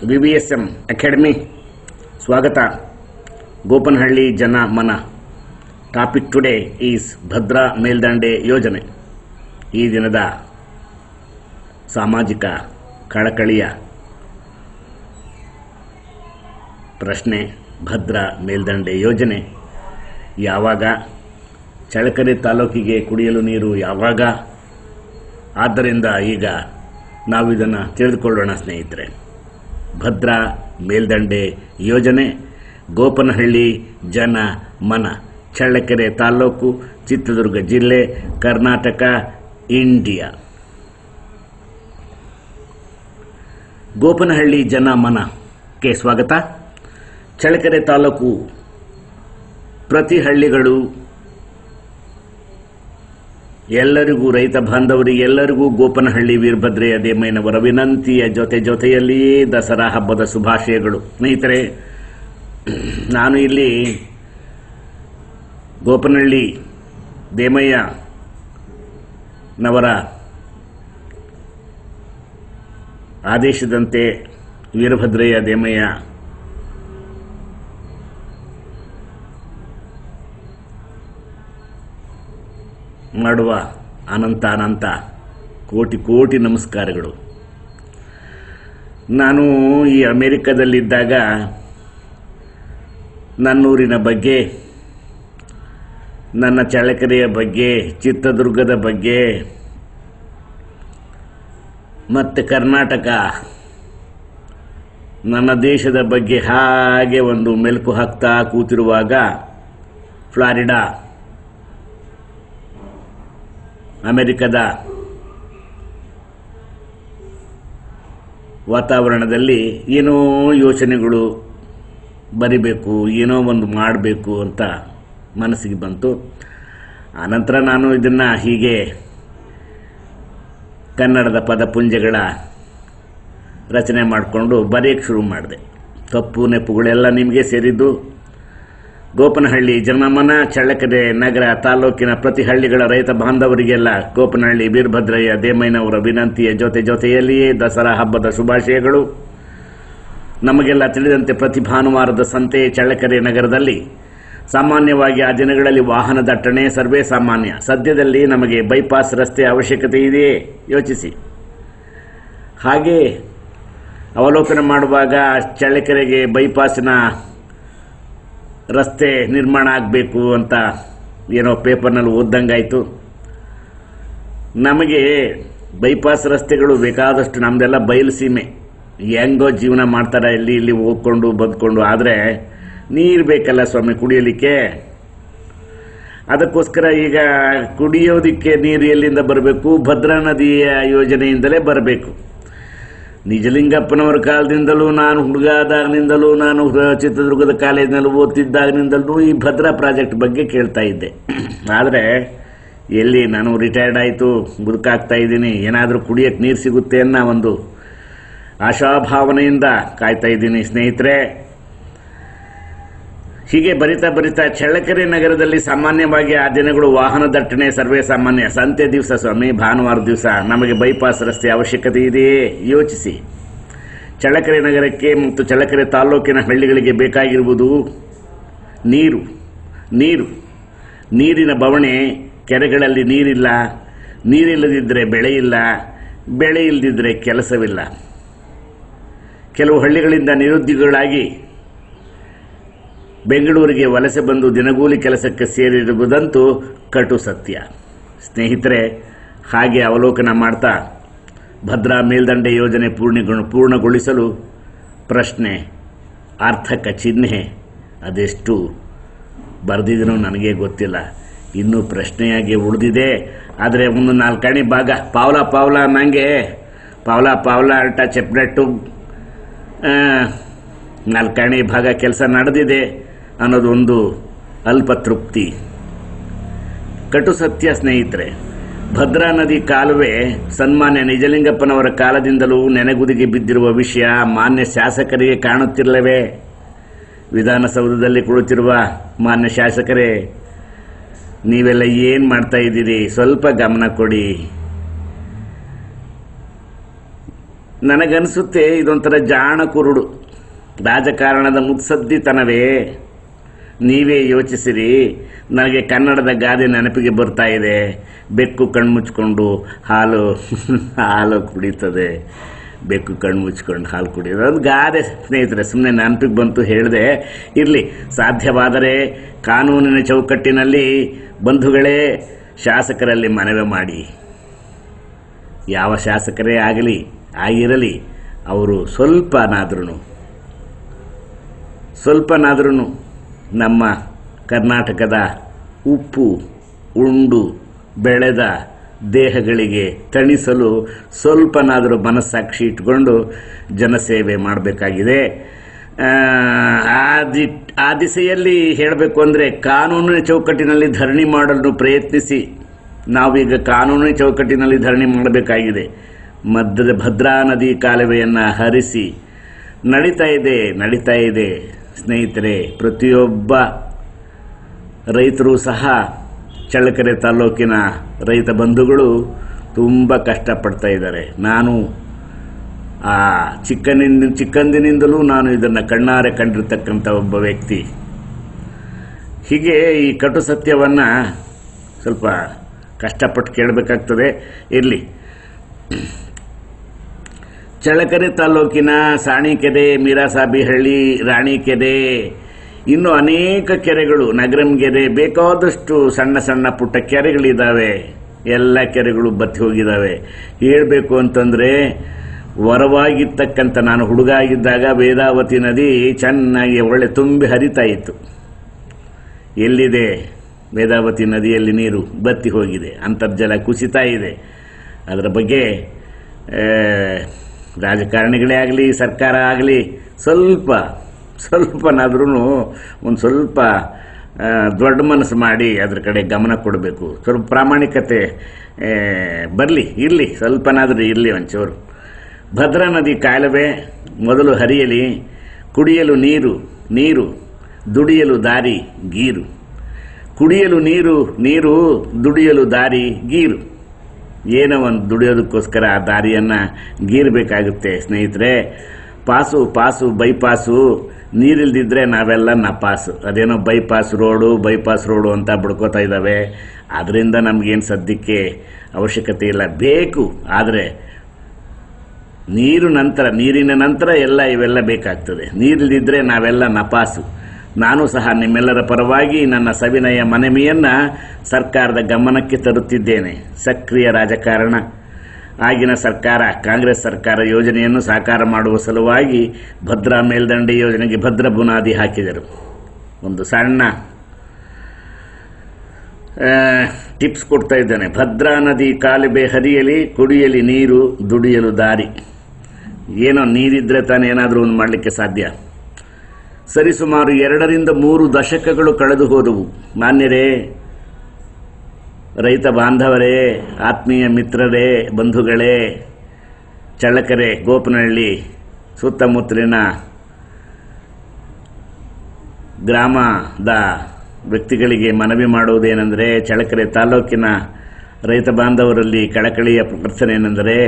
VVSM academy ಸ್ವಾಗತ. ಗೋಪನಹಳ್ಳಿ ಜನ ಮನ. ಟಾಪಿಕ್ ಟುಡೇ ಈಸ್ ಭದ್ರಾ ಮೇಲ್ದಂಡೆ ಯೋಜನೆ. ಈ ದಿನದ ಸಾಮಾಜಿಕ ಕಳಕಳಿಯ ಪ್ರಶ್ನೆ, ಭದ್ರಾ ಮೇಲ್ದಂಡೆ ಯೋಜನೆ ಯಾವಾಗ? ಚಳ್ಳಕೆರೆ ತಾಲೂಕಿಗೆ ಕುಡಿಯಲು ನೀರು ಯಾವಾಗ? ಆದ್ದರಿಂದ ಈಗ ನಾವು ಇದನ್ನು ತಿಳಿದುಕೊಳ್ಳೋಣ ಸ್ನೇಹಿತರೆ. ಭದ್ರಾ ಮೇಲ್ದಂಡೆ ಯೋಜನೆ, ಗೋಪನಹಳ್ಳಿ ಜನ ಮನ, ಚಳ್ಳಕೆರೆ ತಾಲೂಕು, ಚಿತ್ರದುರ್ಗ ಜಿಲ್ಲೆ, ಕರ್ನಾಟಕ, ಇಂಡಿಯಾ. ಗೋಪನಹಳ್ಳಿ ಜನ ಮನಕ್ಕೆ ಸ್ವಾಗತ. ಚಳ್ಳಕೆರೆ ತಾಲೂಕು ಪ್ರತಿ ಹಳ್ಳಿಗಳು ಎಲ್ಲರಿಗೂ, ರೈತ ಬಾಂಧವರಿಗೆ ಎಲ್ಲರಿಗೂ ಗೋಪನಹಳ್ಳಿ ವೀರಭದ್ರೆಯ ದೇಮಯ್ಯನವರ ವಿನಂತಿಯ ಜೊತೆಯಲ್ಲಿಯೇ ದಸರಾ ಹಬ್ಬದ ಶುಭಾಶಯಗಳು. ಸ್ನೇಹಿತರೆ, ನಾನು ಇಲ್ಲಿ ಗೋಪನಹಳ್ಳಿ ದೇಮಯ್ಯನವರ ಆದೇಶದಂತೆ ವೀರಭದ್ರೆಯ ದೇಮಯ್ಯ ಮಾಡುವ ಅನಂತ ಕೋಟಿ ನಮಸ್ಕಾರಗಳು. ನಾನು ಈ ಅಮೆರಿಕದಲ್ಲಿದ್ದಾಗ ನನ್ನೂರಿನ ಬಗ್ಗೆ, ನನ್ನ ಚಳ್ಳಕೆರೆಯ ಬಗ್ಗೆ, ಚಿತ್ರದುರ್ಗದ ಬಗ್ಗೆ ಮತ್ತು ಕರ್ನಾಟಕ, ನನ್ನ ದೇಶದ ಬಗ್ಗೆ ಹಾಗೆ ಒಂದು ಮೆಲುಕು ಹಾಕ್ತಾ ಕೂತಿರುವಾಗ ಫ್ಲಾರಿಡಾ, ಅಮೆರಿಕದ ವಾತಾವರಣದಲ್ಲಿ ಏನೋ ಯೋಚನೆಗಳು ಬರಿಬೇಕು, ಏನೋ ಒಂದು ಮಾಡಬೇಕು ಅಂತ ಮನಸ್ಸಿಗೆ ಬಂತು. ಆನಂತರ ನಾನು ಇದನ್ನು ಹೀಗೆ ಕನ್ನಡದ ಪದಪುಂಜಗಳ ರಚನೆ ಮಾಡಿಕೊಂಡು ಬರೆಯೋಕ್ಕೆ ಶುರು ಮಾಡಿದೆ. ತಪ್ಪು ನೆಪ್ಪುಗಳೆಲ್ಲ ನಿಮಗೆ ಸೇರಿದ್ದು. ಗೋಪನಹಳ್ಳಿ ಜನಮನ, ಚಳ್ಳಕೆರೆ ನಗರ ತಾಲೂಕಿನ ಪ್ರತಿ ಹಳ್ಳಿಗಳ ರೈತ ಬಾಂಧವರಿಗೆಲ್ಲ ಗೋಪನಹಳ್ಳಿ ವೀರಭದ್ರಯ್ಯ ದೇಮಯ್ಯನವರ ವಿನಂತಿಯ ಜೊತೆಯಲ್ಲಿಯೇ ದಸರಾ ಹಬ್ಬದ ಶುಭಾಶಯಗಳು. ನಮಗೆಲ್ಲ ತಿಳಿದಂತೆ ಪ್ರತಿ ಭಾನುವಾರದ ಸಂತೆ ಚಳ್ಳಕೆರೆ ನಗರದಲ್ಲಿ ಸಾಮಾನ್ಯವಾಗಿ ಆ ದಿನಗಳಲ್ಲಿ ವಾಹನ ದಟ್ಟಣೆ ಸರ್ವೇ ಸಾಮಾನ್ಯ. ಸದ್ಯದಲ್ಲಿ ನಮಗೆ ಬೈಪಾಸ್ ರಸ್ತೆ ಅವಶ್ಯಕತೆ ಇದೆಯೇ ಯೋಚಿಸಿ. ಹಾಗೆ ಅವಲೋಕನ ಮಾಡುವಾಗ ಚಳ್ಳಕೆರೆಗೆ ಬೈಪಾಸಿನ ರಸ್ತೆ ನಿರ್ಮಾಣ ಆಗಬೇಕು ಅಂತ ಏನೋ ಪೇಪರ್ನಲ್ಲಿ ಓದ್ದಂಗಾಯಿತು. ನಮಗೆ ಬೈಪಾಸ್ ರಸ್ತೆಗಳು ಬೇಕಾದಷ್ಟು, ನಮ್ಮದೆಲ್ಲ ಬಯಲು ಸೀಮೆ, ಹೆಂಗೋ ಜೀವನ ಮಾಡ್ತಾರೆ ಇಲ್ಲಿ ಹೋಗ್ಕೊಂಡು ಬದುಕೊಂಡು. ಆದರೆ ನೀರು ಬೇಕಲ್ಲ ಸ್ವಾಮಿ ಕುಡಿಯಲಿಕ್ಕೆ. ಅದಕ್ಕೋಸ್ಕರ ಈಗ ಕುಡಿಯೋದಕ್ಕೆ ನೀರು ಎಲ್ಲಿಂದ ಬರಬೇಕು? ಭದ್ರಾ ನದಿಯ ಯೋಜನೆಯಿಂದಲೇ ಬರಬೇಕು. ನಿಜಲಿಂಗಪ್ಪನವರ ಕಾಲದಿಂದಲೂ, ನಾನು ಹುಡುಗಾದಾಗಿನಿಂದಲೂ, ನಾನು ಚಿತ್ರದುರ್ಗದ ಕಾಲೇಜಿನಲ್ಲಿ ಓದ್ತಿದ್ದಾಗಿನಿಂದಲೂ ಈ ಭದ್ರಾ ಪ್ರಾಜೆಕ್ಟ್ ಬಗ್ಗೆ ಕೇಳ್ತಾ ಇದ್ದೆ. ಆದರೆ ಎಲ್ಲಿ, ನಾನು ರಿಟೈರ್ಡ್ ಆಯಿತು, ಬದುಕಾಗ್ತಾ ಇದ್ದೀನಿ, ಏನಾದರೂ ಕುಡಿಯೋಕ್ಕೆ ನೀರು ಸಿಗುತ್ತೆ ಅನ್ನೋ ಒಂದು ಆಶಾಭಾವನೆಯಿಂದ ಕಾಯ್ತಾ ಇದ್ದೀನಿ ಸ್ನೇಹಿತರೆ. ಹೀಗೆ ಬರಿತಾ ಚಳ್ಳಕೆರೆ ನಗರದಲ್ಲಿ ಸಾಮಾನ್ಯವಾಗಿ ಆ ದಿನಗಳು ವಾಹನ ದಟ್ಟಣೆ ಸರ್ವೇ ಸಾಮಾನ್ಯ. ಸಂತೆ ದಿವಸ ಸ್ವಾಮಿ, ಭಾನುವಾರ ದಿವಸ ನಮಗೆ ಬೈಪಾಸ್ ರಸ್ತೆ ಅವಶ್ಯಕತೆ ಇದೆಯೇ ಯೋಚಿಸಿ. ಚಳ್ಳಕೆರೆ ನಗರಕ್ಕೆ ಮತ್ತು ಚಳ್ಳಕೆರೆ ತಾಲೂಕಿನ ಹಳ್ಳಿಗಳಿಗೆ ಬೇಕಾಗಿರುವುದು ನೀರಿನ ಬವಣೆ. ಕೆರೆಗಳಲ್ಲಿ ನೀರಿಲ್ಲ, ನೀರಿಲ್ಲದಿದ್ದರೆ ಬೆಳೆ ಇಲ್ಲ, ಬೆಳೆ ಇಲ್ಲದಿದ್ದರೆ ಕೆಲಸವಿಲ್ಲ. ಕೆಲವು ಹಳ್ಳಿಗಳಿಂದ ನಿರುದ್ಯೋಗಿಗಳಾಗಿ ಬೆಂಗಳೂರಿಗೆ ವಲಸೆ ಬಂದು ದಿನಗೂಲಿ ಕೆಲಸಕ್ಕೆ ಸೇರಿರುವುದಂತೂ ಕಟು ಸತ್ಯ ಸ್ನೇಹಿತರೆ. ಹಾಗೆ ಅವಲೋಕನ ಮಾಡ್ತಾ ಭದ್ರಾ ಮೇಲ್ದಂಡೆ ಯೋಜನೆ ಪೂರ್ಣಗೊಳಿಸಲು ಪ್ರಶ್ನೆ, ಅರ್ಥಕ ಚಿಹ್ನೆ ಅದೆಷ್ಟು ಬರೆದಿದನೋ ನನಗೆ ಗೊತ್ತಿಲ್ಲ. ಇನ್ನೂ ಪ್ರಶ್ನೆಯಾಗಿ ಉಳಿದಿದೆ. ಆದರೆ ಒಂದು 4 ಭಾಗ ಪಾವ್ಲ ಅನ್ನಂಗೆ ಪಾವ್ಲ ಅಲ್ಟ ಚೆಪ್ಲೆಟ್ಟು 4 ಭಾಗ ಕೆಲಸ ನಡೆದಿದೆ ಅನ್ನೋದೊಂದು ಅಲ್ಪ ತೃಪ್ತಿ. ಕಟು ಸತ್ಯ ಸ್ನೇಹಿತರೆ. ಭದ್ರಾ ನದಿ ಕಾಲುವೆ ಸನ್ಮಾನ್ಯ ನಿಜಲಿಂಗಪ್ಪನವರ ಕಾಲದಿಂದಲೂ ನೆನೆಗುದಿಗೆ ಬಿದ್ದಿರುವ ವಿಷಯ ಮಾನ್ಯ ಶಾಸಕರಿಗೆ ಕಾಣುತ್ತಿಲ್ಲವೇ? ವಿಧಾನಸೌಧದಲ್ಲಿ ಕುಳಿತಿರುವ ಮಾನ್ಯ ಶಾಸಕರೇ, ನೀವೆಲ್ಲ ಏನು ಮಾಡ್ತಾ ಇದ್ದೀರಿ? ಸ್ವಲ್ಪ ಗಮನ ಕೊಡಿ. ನನಗನ್ಸುತ್ತೆ ಇದೊಂಥರ ಜಾಣ ಕುರುಡು ರಾಜಕಾರಣದ ಮುತ್ಸದ್ದಿತನವೇ. ನೀವೇ ಯೋಚಿಸಿರಿ. ನನಗೆ ಕನ್ನಡದ ಗಾದೆ ನೆನಪಿಗೆ ಬರ್ತಾ ಇದೆ. ಬೆಕ್ಕು ಕಣ್ಮುಚ್ಕೊಂಡು ಹಾಲು ಕುಡಿತದೆ, ಬೆಕ್ಕು ಕಣ್ಮುಚ್ಕೊಂಡು ಹಾಲು ಕುಡಿಯೋದು. ಅದು ಗಾದೆ ಸ್ನೇಹಿತರೆ, ಸುಮ್ಮನೆ ನೆನಪಿಗೆ ಬಂತು ಹೇಳಿದೆ. ಇರಲಿ, ಸಾಧ್ಯವಾದರೆ ಕಾನೂನಿನ ಚೌಕಟ್ಟಿನಲ್ಲಿ ಬಂಧುಗಳೇ ಶಾಸಕರಲ್ಲಿ ಮನವಿ ಮಾಡಿ. ಯಾವ ಶಾಸಕರೇ ಆಗಿರಲಿ, ಅವರು ಸ್ವಲ್ಪನಾದ್ರೂ ನಮ್ಮ ಕರ್ನಾಟಕದ ಉಪ್ಪು ಉಂಡು ಬೆಳೆದ ದೇಹಗಳಿಗೆ ತಣಿಸಲು ಸ್ವಲ್ಪನಾದರೂ ಮನಸ್ಸಾಕ್ಷಿ ಇಟ್ಕೊಂಡು ಜನಸೇವೆ ಮಾಡಬೇಕಾಗಿದೆ. ಆ ದಿಸೆಯಲ್ಲಿ ಹೇಳಬೇಕು ಅಂದರೆ ಕಾನೂನಿನ ಚೌಕಟ್ಟಿನಲ್ಲಿ ಧರಣಿ ಮಾಡಲು ಪ್ರಯತ್ನಿಸಿ. ನಾವೀಗ ಕಾನೂನಿನ ಚೌಕಟ್ಟಿನಲ್ಲಿ ಧರಣಿ ಮಾಡಬೇಕಾಗಿದೆ. ಭದ್ರಾ ನದಿ ಕಾಲುವೆಯನ್ನು ಹರಿಸಿ ನಡೀತಾ ಇದೆ ಸ್ನೇಹಿತರೆ. ಪ್ರತಿಯೊಬ್ಬ ರೈತರು ಸಹ ಚಳ್ಳಕೆರೆ ತಾಲೂಕಿನ ರೈತ ಬಂಧುಗಳು ತುಂಬ ಕಷ್ಟಪಡ್ತಾ ಇದ್ದಾರೆ. ನಾನು ಚಿಕ್ಕಂದಿನಿಂದಲೂ ನಾನು ಇದನ್ನು ಕಣ್ಣಾರೆ ಕಂಡಿರ್ತಕ್ಕಂಥ ಒಬ್ಬ ವ್ಯಕ್ತಿ. ಹೀಗೆ ಈ ಕಟು ಸತ್ಯವನ್ನು ಸ್ವಲ್ಪ ಕಷ್ಟಪಟ್ಟು ಕೇಳಬೇಕಾಗ್ತದೆ. ಇರಲಿ, ಚಳ್ಳಕೆರೆ ತಾಲೂಕಿನ ಸಾಣಿಕೆರೆ, ಮೀರಾಸಾಬಿಹಳ್ಳಿ, ರಾಣಿಕೆರೆ, ಇನ್ನು ಅನೇಕ ಕೆರೆಗಳು, ನಗರಂಗೆರೆ, ಬೇಕಾದಷ್ಟು ಸಣ್ಣ ಸಣ್ಣ ಪುಟ್ಟ ಕೆರೆಗಳಿದ್ದಾವೆ. ಎಲ್ಲ ಕೆರೆಗಳು ಬತ್ತಿ ಹೋಗಿದ್ದಾವೆ. ಹೇಳಬೇಕು ಅಂತಂದರೆ ವರವಾಗಿರ್ತಕ್ಕಂಥ, ನಾನು ಹುಡುಗ ಆಗಿದ್ದಾಗ ವೇದಾವತಿ ನದಿ ಚೆನ್ನಾಗಿ ಒಳ್ಳೆ ತುಂಬಿ ಹರಿತಾ ಇತ್ತು. ಎಲ್ಲಿದೆ ವೇದಾವತಿ ನದಿಯಲ್ಲಿ ನೀರು? ಬತ್ತಿ ಹೋಗಿದೆ. ಅಂತರ್ಜಲ ಕುಸಿತಾ ಇದೆ. ಅದರ ಬಗ್ಗೆ ರಾಜಕಾರಣಿಗಳೇ ಆಗಲಿ, ಸರ್ಕಾರ ಆಗಲಿ ಸ್ವಲ್ಪನಾದ್ರೂ ಒಂದು ಸ್ವಲ್ಪ ದೊಡ್ಡ ಮನಸ್ಸು ಮಾಡಿ ಅದರ ಕಡೆ ಗಮನ ಕೊಡಬೇಕು. ಸ್ವಲ್ಪ ಪ್ರಾಮಾಣಿಕತೆ ಇರಲಿ, ಸ್ವಲ್ಪನಾದರೂ ಇರಲಿ ಒಂಚೂರು. ಭದ್ರಾ ನದಿ ಕಾಲುವೆ ಮೊದಲು ಹರಿಯಲಿ, ಕುಡಿಯಲು ನೀರು, ದುಡಿಯಲು ದಾರಿ ಗೀರು. ಕುಡಿಯಲು ನೀರು, ದುಡಿಯಲು ದಾರಿ ಗೀರು. ಏನೋ ಒಂದು ದುಡಿಯೋದಕ್ಕೋಸ್ಕರ ಆ ದಾರಿಯನ್ನು ಗೀರಬೇಕಾಗುತ್ತೆ ಸ್ನೇಹಿತರೆ. ಪಾಸು ಬೈಪಾಸು, ನೀರಿಲ್ದಿದ್ರೆ ನಾವೆಲ್ಲ ನಪಾಸು. ಅದೇನೋ ಬೈಪಾಸ್ ರೋಡು ಅಂತ ಬಡ್ಕೋತಾ ಇದ್ದಾವೆ. ಅದರಿಂದ ನಮಗೇನು ಸದ್ಯಕ್ಕೆ ಅವಶ್ಯಕತೆ ಇಲ್ಲ, ಬೇಕು. ಆದರೆ ನೀರಿನ ನಂತರ ಇವೆಲ್ಲ ಬೇಕಾಗ್ತದೆ. ನೀರಿಲ್ದಿದ್ರೆ ನಾವೆಲ್ಲ ನಪಾಸು. ನಾನು ಸಹ ನಿಮ್ಮೆಲ್ಲರ ಪರವಾಗಿ ನನ್ನ ಸವಿನಯ ಮನವಿಯನ್ನು ಸರ್ಕಾರದ ಗಮನಕ್ಕೆ ತರುತ್ತಿದ್ದೇನೆ. ಸಕ್ರಿಯ ರಾಜಕಾರಣ ಆಗಿನ ಸರ್ಕಾರ, ಕಾಂಗ್ರೆಸ್ ಸರ್ಕಾರ ಯೋಜನೆಯನ್ನು ಸಾಕಾರ ಮಾಡುವ ಸಲುವಾಗಿ ಭದ್ರಾ ಮೇಲ್ದಂಡೆ ಯೋಜನೆಗೆ ಭದ್ರ ಬುನಾದಿ ಹಾಕಿದರು. ಒಂದು ಸಣ್ಣ ಟಿಪ್ಸ್ ಕೊಡ್ತಾ ಇದ್ದೇನೆ. ಭದ್ರಾ ನದಿ ಕಾಲುವೆ ಹರಿಯಲಿ, ಕುಡಿಯಲಿ ನೀರು, ದುಡಿಯಲು ದಾರಿ. ಏನೋ ನೀರಿದ್ರೆ ತಾನೇ ಏನಾದರೂ ಒಂದು ಮಾಡಲಿಕ್ಕೆ ಸಾಧ್ಯ. ಸರಿಸುಮಾರು 2-3 ದಶಕಗಳು ಕಳೆದು ಹೋದವು. ಮಾನ್ಯರೇ, ರೈತ ಬಾಂಧವರೇ, ಆತ್ಮೀಯ ಮಿತ್ರರೇ, ಬಂಧುಗಳೇ, ಚಳ್ಳಕೆರೆ, ಗೋಪನಹಳ್ಳಿ ಸುತ್ತಮುತ್ತಲಿನ ಗ್ರಾಮದ ವ್ಯಕ್ತಿಗಳಿಗೆ ಮನವಿ ಮಾಡುವುದೇನೆಂದರೆ, ಚಳ್ಳಕೆರೆ ತಾಲೂಕಿನ ರೈತ ಬಾಂಧವರಲ್ಲಿ ಕಳಕಳಿಯ ಪ್ರಾರ್ಥನೆ ಏನೆಂದರೆ,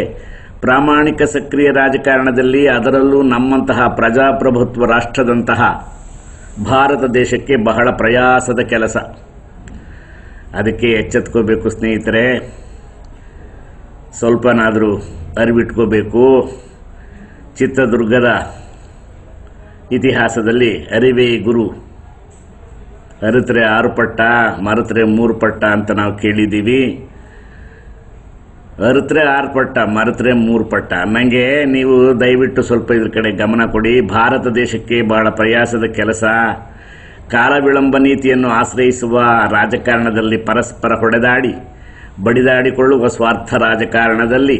ಪ್ರಾಮಾಣಿಕ ಸಕ್ರಿಯ ರಾಜಕಾರಣದಲ್ಲಿ, ಅದರಲ್ಲೂ ನಮ್ಮಂತಹ ಪ್ರಜಾಪ್ರಭುತ್ವ ರಾಷ್ಟ್ರದಂತಹ ಭಾರತ ದೇಶಕ್ಕೆ ಬಹಳ ಪ್ರಯಾಸದ ಕೆಲಸ. ಅದಕ್ಕೆ ಎಚ್ಚೆತ್ಕೋಬೇಕು ಸ್ನೇಹಿತರೆ. ಸ್ವಲ್ಪನಾದರೂ ಅರಿವಿಟ್ಕೋಬೇಕು. ಚಿತ್ರದುರ್ಗದ ಇತಿಹಾಸದಲ್ಲಿ ಅರಿವೇ ಗುರು, ಅರಿತರೆ 6 ಪಟ್ಟ, ಮರೆತರೆ 3 ಪಟ್ಟ ಅಂತ ನಾವು ಕೇಳಿದ್ದೀವಿ. ಅರಿತರೆ 6 ಪಟ್ಟ, ಮರೆತರೆ 3 ಪಟ್ಟ. ನನಗೆ ನೀವು ದಯವಿಟ್ಟು ಸ್ವಲ್ಪ ಇದ್ರ ಕಡೆ ಗಮನ ಕೊಡಿ. ಭಾರತ ದೇಶಕ್ಕೆ ಬಹಳ ಪ್ರಯಾಸದ ಕೆಲಸ. ಕಾಲ ವಿಳಂಬ ನೀತಿಯನ್ನು ಆಶ್ರಯಿಸುವ ರಾಜಕಾರಣದಲ್ಲಿ, ಪರಸ್ಪರ ಬಡಿದಾಡಿಕೊಳ್ಳುವ ಸ್ವಾರ್ಥ ರಾಜಕಾರಣದಲ್ಲಿ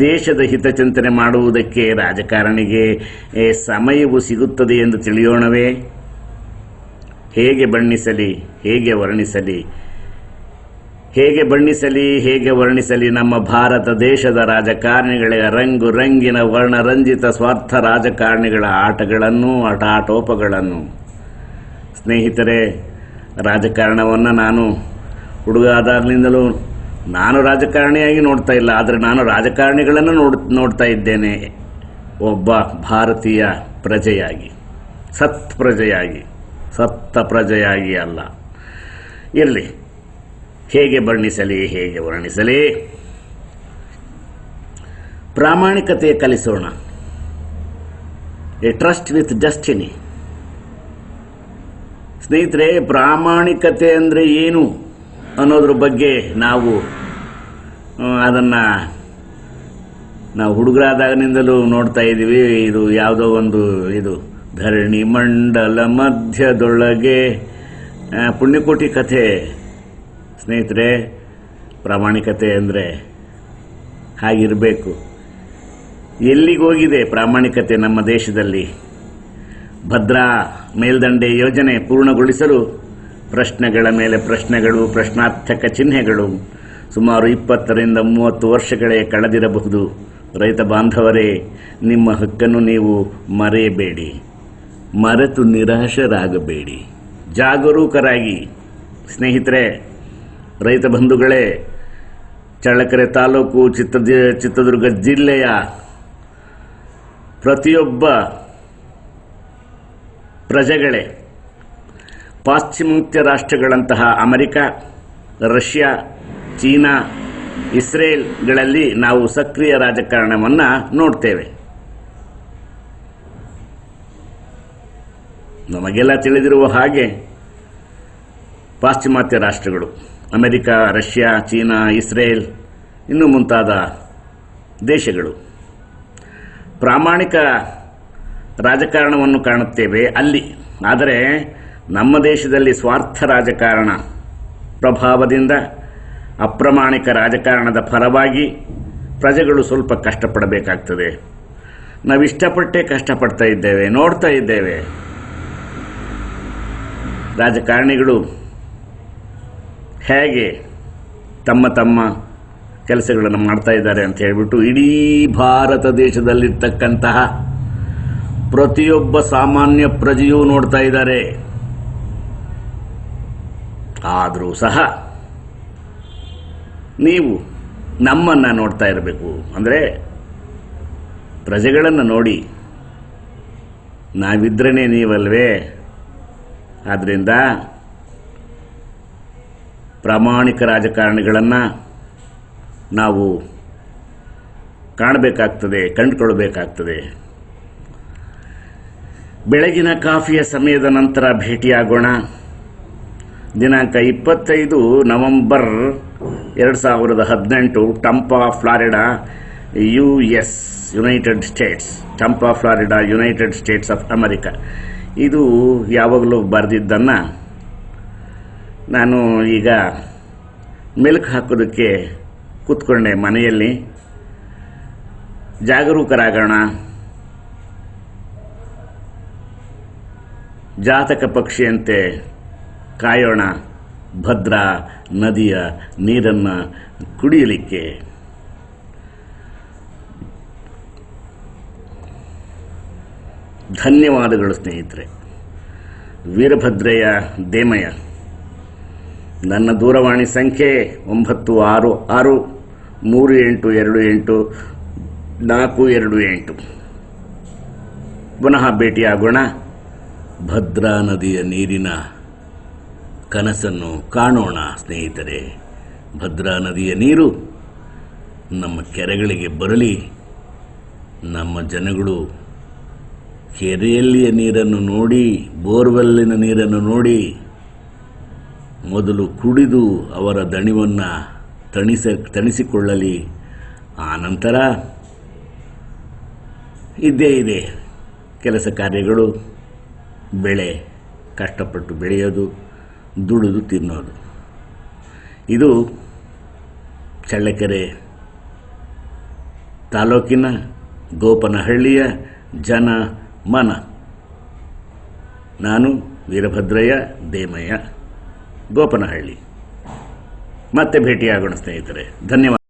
ದೇಶದ ಹಿತಚಿಂತನೆ ಮಾಡುವುದಕ್ಕೆ ರಾಜಕಾರಣಿಗೆ ಸಮಯವು ಸಿಗುತ್ತದೆ ಎಂದು ತಿಳಿಯೋಣವೇ? ಹೇಗೆ ವರ್ಣಿಸಲಿ ನಮ್ಮ ಭಾರತ ದೇಶದ ರಾಜಕಾರಣಿಗಳ ರಂಗಿನ ವರ್ಣರಂಜಿತ ಸ್ವಾರ್ಥ ರಾಜಕಾರಣಿಗಳ ಆಟೋಪಗಳನ್ನು. ಸ್ನೇಹಿತರೆ, ರಾಜಕಾರಣವನ್ನು ನಾನು ಹುಡುಗಾದಾಗಲಿಂದಲೂ ನಾನು ರಾಜಕಾರಣಿಯಾಗಿ ನೋಡ್ತಾ ಇಲ್ಲ, ಆದರೆ ನಾನು ರಾಜಕಾರಣಿಗಳನ್ನು ನೋಡ್ತಾ ಇದ್ದೇನೆ ಒಬ್ಬ ಭಾರತೀಯ ಪ್ರಜೆಯಾಗಿ, ಸತ್ತ ಪ್ರಜೆಯಾಗಿ ಅಲ್ಲ. ಇರಲಿ, ಹೇಗೆ ವರ್ಣಿಸಲಿ, ಪ್ರಾಮಾಣಿಕತೆ ಕಲಿಸೋಣ. A trust with destiny. ಸ್ನೇಹಿತರೆ, ಪ್ರಾಮಾಣಿಕತೆ ಅಂದರೆ ಏನು ಅನ್ನೋದ್ರ ಬಗ್ಗೆ ನಾವು ಹುಡುಗರಾದಾಗಿನಿಂದಲೂ ನೋಡ್ತಾ ಇದ್ದೀವಿ. ಇದು ಯಾವುದೋ ಒಂದು ಧರಣಿ ಮಂಡಲ ಮಧ್ಯದೊಳಗೆ ಪುಣ್ಯಕೋಟಿ ಕಥೆ. ಸ್ನೇಹಿತರೆ, ಪ್ರಾಮಾಣಿಕತೆ ಅಂದರೆ ಹಾಗಿರಬೇಕು. ಎಲ್ಲಿಗೋಗಿದೆ ಪ್ರಾಮಾಣಿಕತೆ ನಮ್ಮ ದೇಶದಲ್ಲಿ? ಭದ್ರಾ ಮೇಲ್ದಂಡೆ ಯೋಜನೆ ಪೂರ್ಣಗೊಳಿಸಲು ಪ್ರಶ್ನೆಗಳ ಮೇಲೆ ಪ್ರಶ್ನೆಗಳು, ಪ್ರಶ್ನಾರ್ಥಕ ಚಿಹ್ನೆಗಳು ಸುಮಾರು 20ರಿಂದ 30 ವರ್ಷಗಳೇ ಕಳೆದಿರಬಹುದು. ರೈತ ಬಾಂಧವರೇ, ನಿಮ್ಮ ಹಕ್ಕನ್ನು ನೀವು ಮರೆಯಬೇಡಿ, ಮರೆತು ನಿರಾಶರಾಗಬೇಡಿ, ಜಾಗರೂಕರಾಗಿ. ಸ್ನೇಹಿತರೆ, ರೈತ ಬಂಧುಗಳೇ, ಚಳ್ಳಕೆರೆ ತಾಲೂಕು, ಚಿತ್ರದುರ್ಗ ಜಿಲ್ಲೆಯ ಪ್ರತಿಯೊಬ್ಬ ಪ್ರಜೆಗಳೇ, ಪಾಶ್ಚಿಮಾತ್ಯ ರಾಷ್ಟ್ರಗಳಂತಹ ಅಮೆರಿಕ, ರಷ್ಯಾ, ಚೀನಾ, ಇಸ್ರೇಲ್ಗಳಲ್ಲಿ ನಾವು ಸಕ್ರಿಯ ರಾಜಕಾರಣವನ್ನು ನೋಡ್ತೇವೆ. ನಮಗೆಲ್ಲ ತಿಳಿದಿರುವ ಹಾಗೆ ಪಾಶ್ಚಿಮಾತ್ಯ ರಾಷ್ಟ್ರಗಳು, ಅಮೆರಿಕ, ರಷ್ಯಾ, ಚೀನಾ, ಇಸ್ರೇಲ್ ಇನ್ನೂ ಮುಂತಾದ ದೇಶಗಳು ಪ್ರಾಮಾಣಿಕ ರಾಜಕಾರಣವನ್ನು ಕಾಣುತ್ತೇವೆ ಅಲ್ಲಿ. ಆದರೆ ನಮ್ಮ ದೇಶದಲ್ಲಿ ಸ್ವಾರ್ಥ ರಾಜಕಾರಣ ಪ್ರಭಾವದಿಂದ ಅಪ್ರಾಮಾಣಿಕ ರಾಜಕಾರಣದ ಫಲವಾಗಿ ಪ್ರಜೆಗಳು ಸ್ವಲ್ಪ ಕಷ್ಟಪಡಬೇಕಾಗ್ತದೆ. ನಾವಿಷ್ಟಪಟ್ಟೇ ಕಷ್ಟಪಡ್ತಾ ಇದ್ದೇವೆ, ನೋಡ್ತಾ ಇದ್ದೇವೆ. ರಾಜಕಾರಣಿಗಳು ಹೇಗೆ ತಮ್ಮ ಕೆಲಸಗಳನ್ನು ಮಾಡ್ತಾ ಇದ್ದಾರೆ ಅಂತ ಹೇಳಿಬಿಟ್ಟು ಇಡೀ ಭಾರತ ದೇಶದಲ್ಲಿರ್ತಕ್ಕಂತಹ ಪ್ರತಿಯೊಬ್ಬ ಸಾಮಾನ್ಯ ಪ್ರಜೆಯೂ ನೋಡ್ತಾ ಇದ್ದಾರೆ. ಆದರೂ ಸಹ ನೀವು ನಮ್ಮನ್ನು ನೋಡ್ತಾ ಇರಬೇಕು. ಅಂದರೆ ಪ್ರಜೆಗಳನ್ನು ನೋಡಿ, ನಾವಿದ್ರೇ ನೀವಲ್ವೇ. ಆದ್ದರಿಂದ ಪ್ರಾಮಾಣಿಕ ರಾಜಕಾರಣಿಗಳನ್ನು ನಾವು ಕಾಣಬೇಕಾಗ್ತದೆ, ಕಂಡುಕೊಳ್ಳಬೇಕಾಗ್ತದೆ. ಬೆಳಗಿನ ಕಾಫಿಯ ಸಮಯದ ನಂತರ ಭೇಟಿಯಾಗೋಣ. ದಿನಾಂಕ 25 November 2018, Tampa, Florida, United States. Tampa, Florida, United States of America. ಇದು ಯಾವಾಗಲೂ ಬರೆದಿದ್ದನ್ನು ನಾನು ಈಗ ಮೆಲುಕು ಹಾಕೋದಕ್ಕೆ ಕೂತ್ಕೊಂಡೆ ಮನೆಯಲ್ಲಿ. ಜಾಗರೂಕರಾಗೋಣ, ಜಾತಕ ಪಕ್ಷಿಯಂತೆ ಕಾಯೋಣ ಭದ್ರಾ ನದಿಯ ನೀರನ್ನು ಕುಡಿಯಲಿಕ್ಕೆ. ಧನ್ಯವಾದಗಳು ಸ್ನೇಹಿತರೆ. ವೀರಭದ್ರೆಯ ದೇಮಯ್ಯ. ನನ್ನ ದೂರವಾಣಿ ಸಂಖ್ಯೆ 9663828428. ಪುನಃ ಭೇಟಿಯಾಗೋಣ. ಭದ್ರಾ ನದಿಯ ನೀರಿನ ಕನಸನ್ನು ಕಾಣೋಣ ಸ್ನೇಹಿತರೆ. ಭದ್ರಾ ನದಿಯ ನೀರು ನಮ್ಮ ಕೆರೆಗಳಿಗೆ ಬರಲಿ. ನಮ್ಮ ಜನಗಳು ಕೆರೆಯಲ್ಲಿಯ ನೀರನ್ನು ನೋಡಿ, ಬೋರ್ವೆಲ್ಲಿನ ನೀರನ್ನು ನೋಡಿ ಮೊದಲು ಕುಡಿದು ಅವರ ದಣಿವನ್ನು ತಣಿಸಿಕೊಳ್ಳಲಿ. ಆ ನಂತರ ಇದ್ದೇ ಇದೆ ಕೆಲಸ ಕಾರ್ಯಗಳು, ಬೆಳೆ ಕಷ್ಟಪಟ್ಟು ಬೆಳೆಯೋದು, ದುಡಿದು ತಿನ್ನೋದು. ಇದು ಚಳ್ಳಕೆರೆ ತಾಲೂಕಿನ ಗೋಪನಹಳ್ಳಿಯ ಜನಮನ. ನಾನು ವೀರಭದ್ರಯ್ಯ ದೇಮಯ್ಯ, ಗೋಪನಹಳ್ಳಿ. ಮತ್ತೆ ಭೇಟಿಯಾಗೋಣ ಸ್ನೇಹಿತರೆ. ಧನ್ಯವಾದ.